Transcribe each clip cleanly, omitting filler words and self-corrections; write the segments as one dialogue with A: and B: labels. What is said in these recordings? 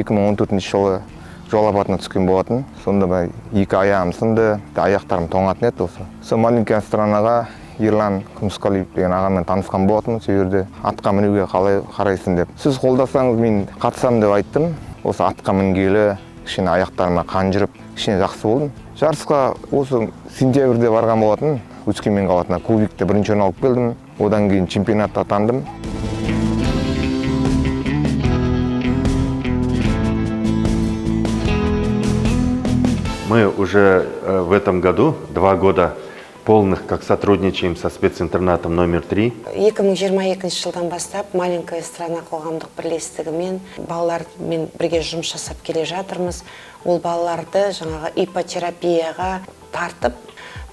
A: 2014 жылы жол апатына түскен болатын. Сонда екі аяғым сынды, аяқтарым тоңатын еді осы. Сол маленькая странаға Ерлан Күмісқалиев деген ағамен танысқан болатын. Сол жерде атқа мінуге қалай қарайсың деп. Сіз қолдасаңыз мен қатысам деп айттым. Осы атқа мінгелі кішкене аяқтарыма қан жүріп, кішкене жақсы болдым. Жарысқа осы сентябрьде барған болатын. Өскемен қаласына кубикте бірінші орын алып келдім. Одан кейін чемпионатта атандым.
B: Мы уже в этом году 2 года полных как сотрудничаем со специнтернатом номер 3.
C: 2022 жылдан бастап маленькая страна қоғамдық бірлестігімен балалармен бірге жұмыс жасап келе жатырмыз. Ол балаларды жаңағы ипотерапияға тартып,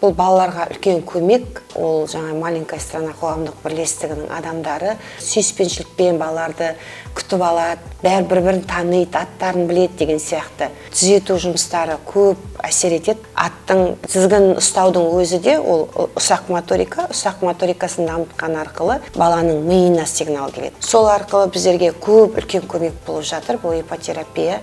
C: бұл балаларға үлкен көмек. Ол жаңа маленькая страна қоғамдық бірлестігінің адамдары сүйіспеншілікпен балаларды күтіп алады, бір-бірін таниды, аттарын біледі деген сияқты. Түзету жұмыстары көп әсер етеді. Аттың тізгін ұстаудың өзі де ол ұсақ моторикасын дамытқан арқылы баланың миына сигнал келеді. Сол арқылы біздерге көп үлкен көмек болып жатыр бұл ипотерапия.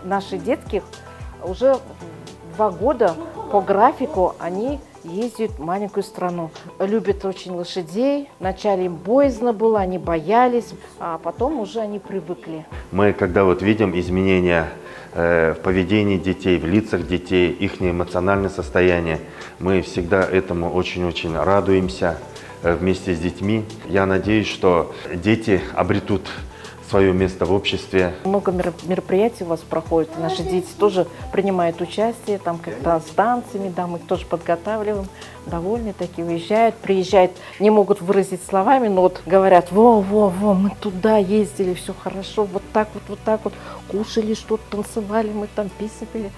D: Наши детки уже 2 года по графику они ездят в маленькую страну. Любят очень лошадей. Вначале им боязно было, они боялись, а потом уже они привыкли.
B: Мы, когда вот видим изменения в поведении детей, в лицах детей, их эмоциональное состояние, мы всегда этому очень-очень радуемся вместе с детьми. Я надеюсь, что дети обретут свое место в обществе.
D: Много мероприятий у вас проходит. Наши дети тоже принимают участие, там как-то с танцами, да, мы их тоже подготавливаем. Довольны такие, уезжают, приезжают, не могут выразить словами, но вот говорят: во, мы туда ездили, все хорошо, вот так вот, кушали что-то, танцевали, мы там песни пели.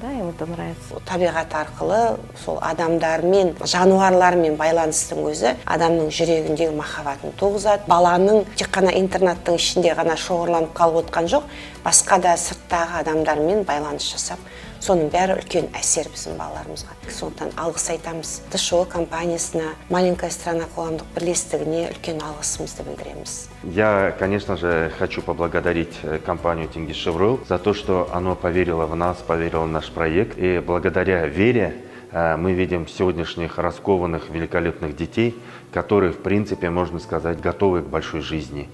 D: Да, им это нравится.
C: Табиғат арқылы сол адамдармен, жануарлармен байланыстың өзі адамның жүрегіндегі махаббатын туғызады. Баланың тек қана интернаттың ішінде ғана шоғырланып қалып отқан жоқ, басқа да сырттағы адамдармен байланыс жасап, соның бәрі үлкен әсер біздің балаларымызға. Сондықтан алғыс айтамыз. ТШО компаниясына, маленькая страна қоғамдық бірлестігіне үлкен алғысымызды білдіреміз.
B: Я, конечно же, хочу поблагодарить компанию Тengizchevroil за то, что она поверила в нас, поверила в наш проект. И благодаря вере мы видим сегодняшних раскованных, великолепных детей, которые, в принципе, можно сказать, готовы к большой жизни.